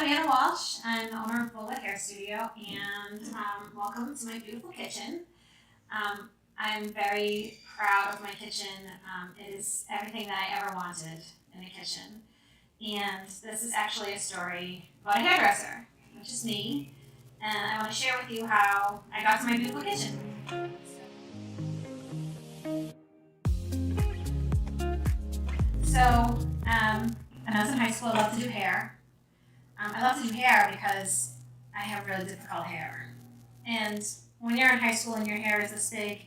Anna Walsh. I'm the owner of Bullet Hair Studio, and welcome to my beautiful kitchen. I'm very proud of my kitchen. It is everything that I ever wanted in a kitchen. And this is actually a story about a hairdresser, which is me. And I want to share with you how I got to my beautiful kitchen. So, when I was in high school, I loved to do hair. I love to do hair because I have really difficult hair. And when you're in high school and your hair is this big,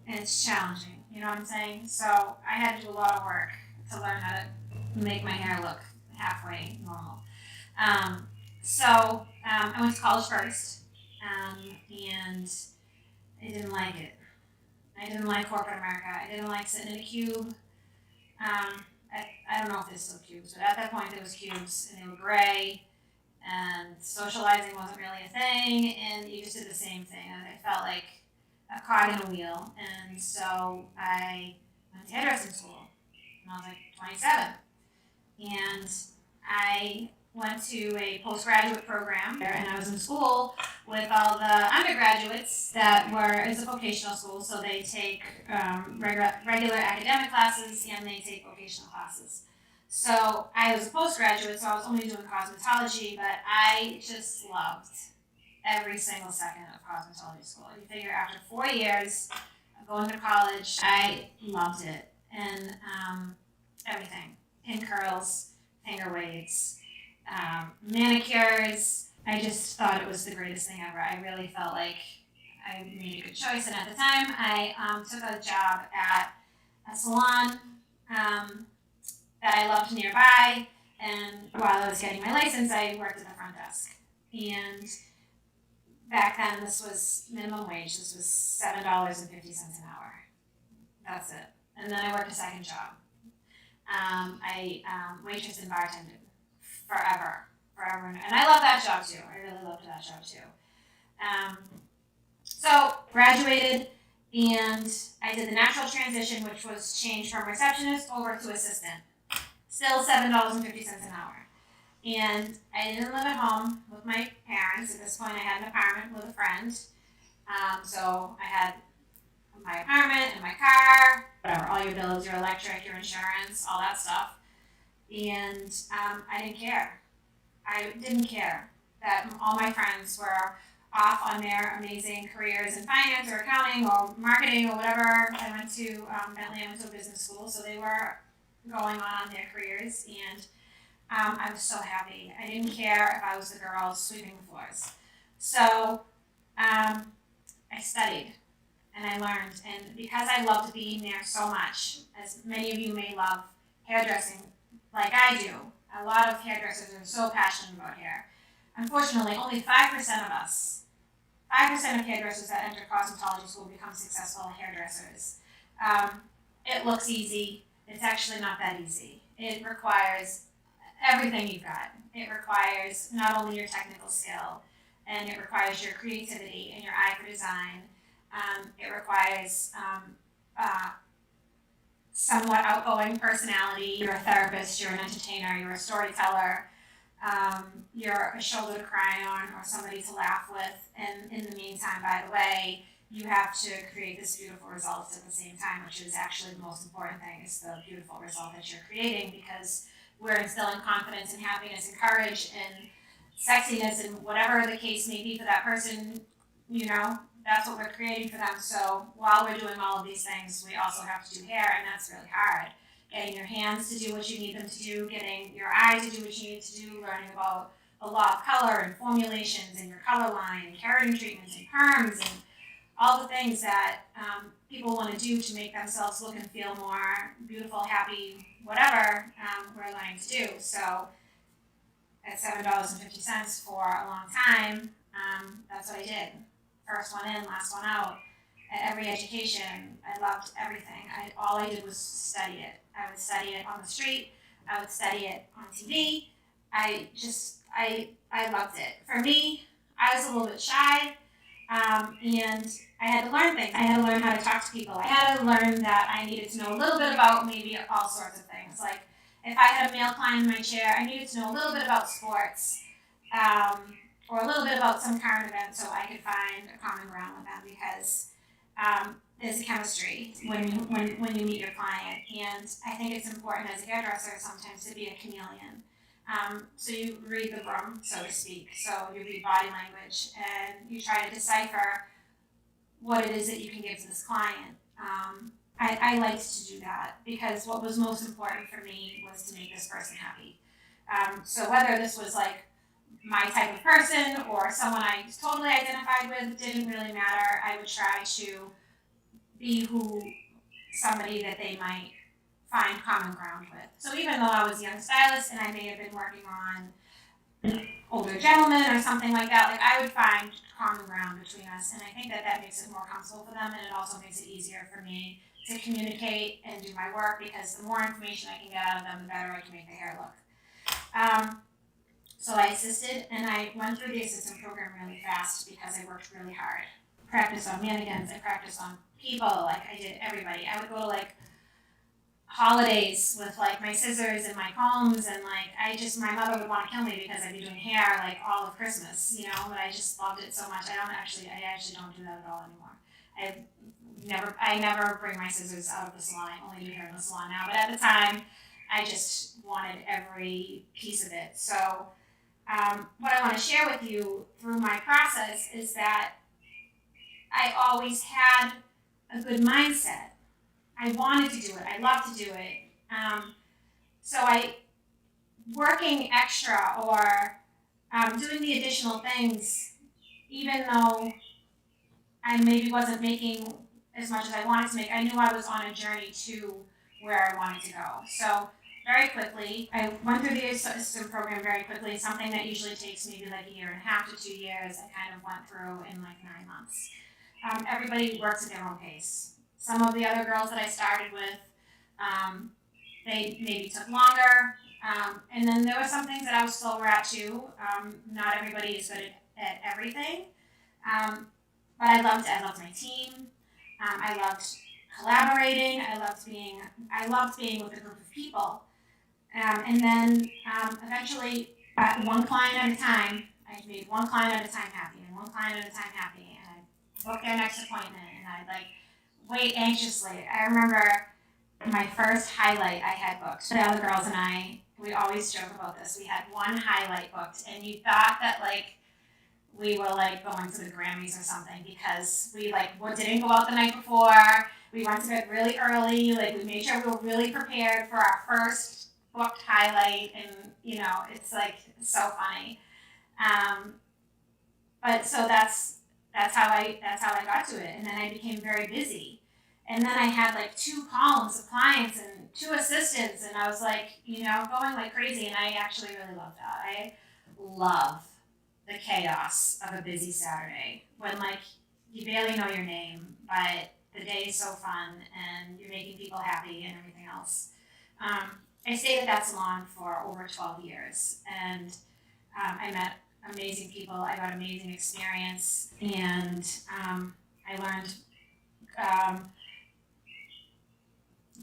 and it's challenging, you know what I'm saying? So I had to do a lot of work to learn how to make my hair look halfway normal. I went to college first, and I didn't like it. I didn't like corporate America. I didn't like sitting in a cube. I don't know if there's still cubes, but at that point there was cubes, and they were gray, and socializing wasn't really a thing, and you just did the same thing. And I felt like a cog in a wheel, and so I went to hairdressing school, and I was like 27, and I went to a postgraduate program there, and I was in school with all the undergraduates that were, it's a vocational school, so they take regular academic classes and they take vocational classes. So I was a postgraduate, so I was only doing cosmetology, but I just loved every single second of cosmetology school. You figure after 4 years of going to college, I loved it. And everything, pin curls, finger waves, manicures. I just thought it was the greatest thing ever. I really felt like I made a good choice. And at the time, I took a job at a salon that I loved nearby. And while I was getting my license, I worked at the front desk. And back then, this was minimum wage. This was $7.50 an hour. That's it. And then I worked a second job. I waitressed and bartended forever. And I love that job too. I really loved that job too. So graduated, and I did the natural transition, which was change from receptionist over to assistant. Still $7.50 an hour. And I didn't live at home with my parents. At this point, I had an apartment with a friend. So I had my apartment and my car, whatever, all your bills, your electric, your insurance, all that stuff. And I didn't care. I didn't care that all my friends were off on their amazing careers in finance or accounting or marketing or whatever. I went to Bentley, I went to a business school, so they were going on their careers, and I was so happy. I didn't care if I was the girl sweeping the floors. So I studied and I learned, and because I loved being there so much, as many of you may love hairdressing like I do, a lot of hairdressers are so passionate about hair. Unfortunately, only 5% of us, 5% of hairdressers that enter cosmetology school become successful hairdressers. It looks easy. It's actually not that easy. It requires everything you've got. It requires not only your technical skill, and it requires your creativity and your eye for design. It requires somewhat outgoing personality. You're a therapist, you're an entertainer, you're a storyteller, you're a shoulder to cry on or somebody to laugh with. And in the meantime, by the way, you have to create this beautiful result at the same time, which is actually the most important thing, is the beautiful result that you're creating, because we're instilling confidence and happiness and courage and sexiness and whatever the case may be for that person, you know, that's what we're creating for them. So while we're doing all of these things, we also have to do hair, and that's really hard. Getting your hands to do what you need them to do, getting your eyes to do what you need to do, learning about the law of color and formulations and your color line and keratin treatments and perms and all the things that people want to do to make themselves look and feel more beautiful, happy, whatever, we're learning to do. So at $7.50 for a long time, that's what I did. First one in, last one out. At every education, I loved everything. All I did was study it. I would study it on the street. I would study it on TV. I loved it. For me, I was a little bit shy, and I had to learn things. I had to learn how to talk to people. I had to learn that I needed to know a little bit about maybe all sorts of things. Like if I had a male client in my chair, I needed to know a little bit about sports. or a little bit about some current event so I could find a common ground with them because there's a chemistry when you meet your client, and I think it's important as a hairdresser sometimes to be a chameleon. So you read the room, so to speak. So you read body language and you try to decipher what it is that you can give to this client. I liked to do that because what was most important for me was to make this person happy. So whether this was like my type of person or someone I totally identified with didn't really matter. I would try to be somebody that they might find common ground with. So even though I was a young stylist and I may have been working on an older gentleman or something like that, like I would find common ground between us, and I think that makes it more comfortable for them, and it also makes it easier for me to communicate and do my work because the more information I can get out of them, the better I can make the hair look. So I assisted, and I went through the assistant program really fast because I worked really hard. Practiced on mannequins, I practiced on people, like I did everybody. I would go to like holidays with like my scissors and my combs, and like my mother would want to kill me because I'd be doing hair like all of Christmas, but I just loved it so much. I actually don't do that at all anymore. I never bring my scissors out of the salon. I only do hair in the salon now, but at the time I just wanted every piece of it. So what I want to share with you through my process is that I always had a good mindset. I wanted to do it. I love to do it. So working extra or doing the additional things, even though I maybe wasn't making as much as I wanted to make, I knew I was on a journey to where I wanted to go. So very quickly, I went through the assistant program very quickly, something that usually takes maybe like 1.5 to 2 years. I kind of went through in like 9 months. Everybody works at their own pace. Some of the other girls that I started with, they maybe took longer. And then there were some things that I was slower at too. Not everybody is good at everything. But I loved my team. I loved collaborating. I loved being with a group of people. And then eventually, one client at a time, I made one client at a time happy, and one client at a time happy, and I booked their next appointment, and I'd wait anxiously. I remember my first highlight I had booked. The other girls and I, we always joke about this. We had one highlight booked, and you thought that we were going to the Grammys or something because we didn't go out the night before. We went to bed really early. We made sure we were really prepared for our first booked highlight, and it's so funny. But so that's how I got to it, and then I became very busy, and then I had 2 columns of clients and 2 assistants, and I was going like crazy, and I actually really loved that. I love the chaos of a busy Saturday when you barely know your name, but the day is so fun and you're making people happy and everything else. I stayed at that salon for over 12 years, and I met amazing people. I got amazing experience, and I learned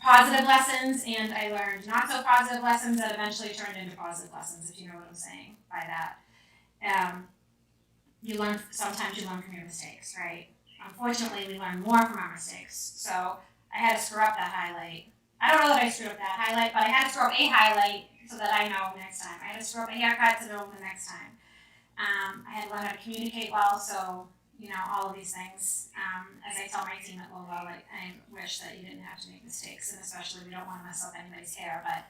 positive lessons, and I learned not so positive lessons that eventually turned into positive lessons, if you know what I'm saying by that. Sometimes you learn from your mistakes, right? Unfortunately, we learn more from our mistakes. So I had to screw up that highlight. I don't know that I screwed up that highlight, but I had to screw up a highlight so that I know next time. I had to screw up a haircut to know the next time. I had to learn how to communicate well, so, all of these things. As I tell my team at Logo, I wish that you didn't have to make mistakes, and especially we don't want to mess up anybody's hair, but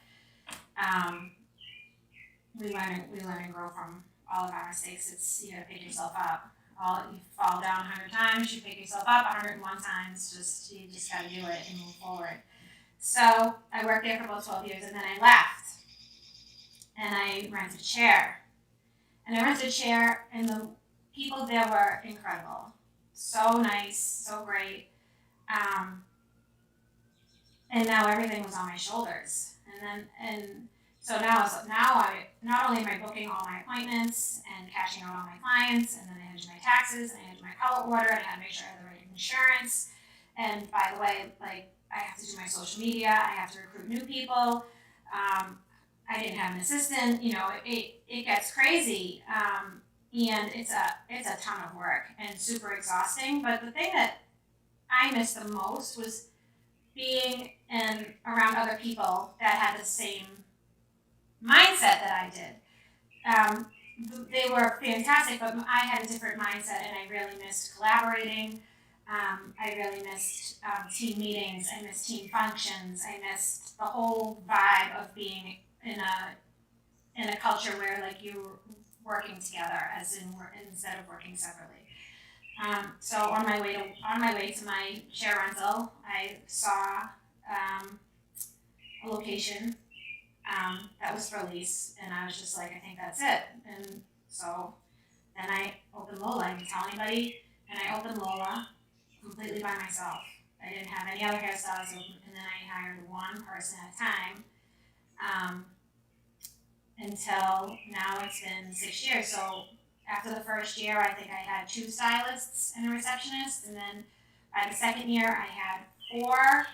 we learn and grow from all of our mistakes. It's, you gotta pick yourself up. You fall down 100 times, you pick yourself up 101 times, you just gotta do it and move forward. So I worked there for about 12 years, and then I left, and I rented a chair. And the people there were incredible. So nice, so great. And now everything was on my shoulders. So now I not only am I booking all my appointments and cashing out all my clients, and then I had to do my taxes, and I had to do my color order, and I had to make sure I had the right insurance. And by the way, I have to do my social media. I have to recruit new people. I didn't have an assistant. It gets crazy, and it's a ton of work and super exhausting. But the thing that I missed the most was being in around other people that had the same mindset that I did. Um, they were fantastic, but I had a different mindset, and I really missed collaborating. I really missed team meetings. I missed team functions. I missed the whole vibe of being in a culture where like you're working together, as in instead of working separately. So on my way to my share rental, I saw a location that was for lease, and I was just like, I think that's it. And so then I opened Lola. I didn't tell anybody, and I opened Lola completely by myself. I didn't have any other hairstylists open, and then I hired one person at a time um, until now it's been 6 years. So after the first year, I think I had 2 stylists and a receptionist, and then by the second year, I had 4.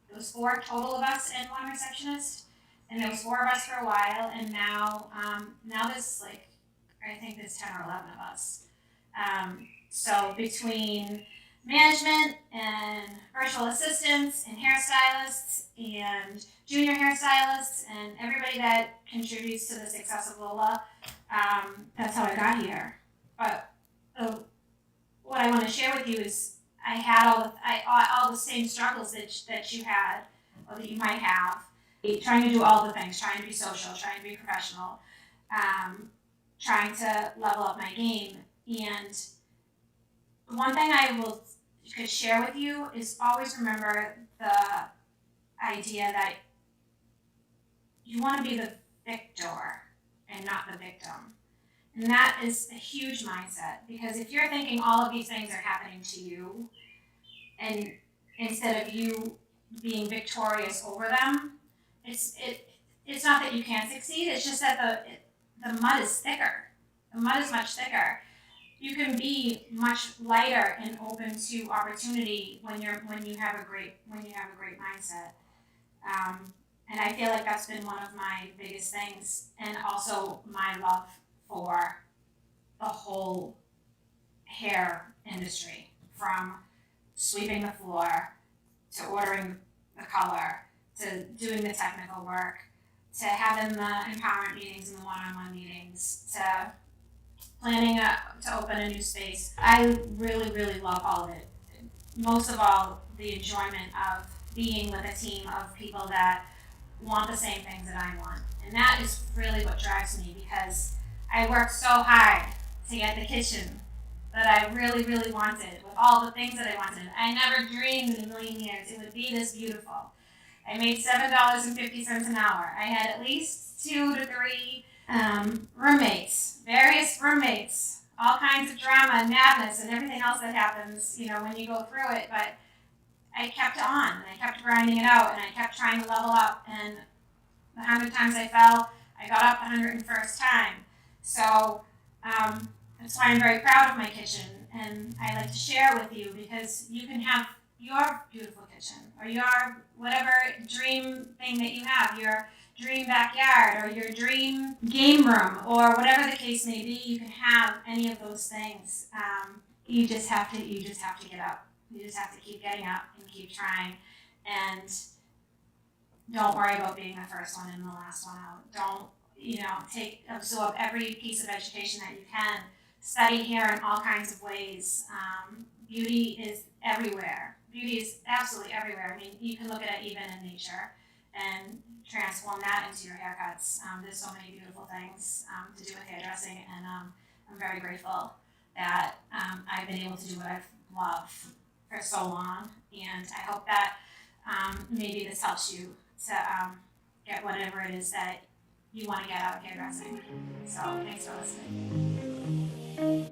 There was 4 total of us and 1 receptionist, and there was 4 of us for a while, and now there's like, I think there's 10 or 11 of us. So between management and virtual assistants and hairstylists and junior hairstylists and everybody that contributes to the success of Lola, that's how I got here. But what I want to share with you is I had all the same struggles that you had or that you might have, trying to do all the things, trying to be social, trying to be professional, trying to level up my game. And one thing could share with you is always remember the idea that you want to be the victor and not the victim. And that is a huge mindset, because if you're thinking all of these things are happening to you, and instead of you being victorious over them, it's not that you can't succeed. It's just that the mud is thicker. The mud is much thicker. You can be much lighter and open to opportunity when you have a great mindset. And I feel like that's been one of my biggest things, and also my love for the whole hair industry, from sweeping the floor to ordering the color to doing the technical work to having the empowerment meetings and the one-on-one meetings to planning to open a new space. I really, really love all of it. Most of all, the enjoyment of being with a team of people that want the same things that I want. And that is really what drives me, because I worked so hard to get the kitchen that I really, really wanted, with all the things that I wanted. I never dreamed in a million years it would be this beautiful. I made $7.50 an hour. I had at least 2 to 3 roommates, various roommates, all kinds of drama and madness and everything else that happens, when you go through it. But I kept on, and I kept grinding it out, and I kept trying to level up. And the 100 times I fell, I got up the 101st time. So that's why I'm very proud of my kitchen, and I like to share with you, because you can have your beautiful kitchen, or your whatever dream thing that you have, your dream backyard, or your dream game room, or whatever the case may be. You can have any of those things. You just have to get up. You just have to keep getting up and keep trying, and don't worry about being the first one in, the last one out. Don't absorb every piece of education that you can. Study hair in all kinds of ways. Beauty is everywhere. Beauty is absolutely everywhere. I mean, you can look at it even in nature and transform that into your haircuts. There's so many beautiful things to do with hairdressing, and I'm very grateful that I've been able to do what I've loved for so long. And I hope that maybe this helps you to get whatever it is that you want to get out of hairdressing. So thanks for listening.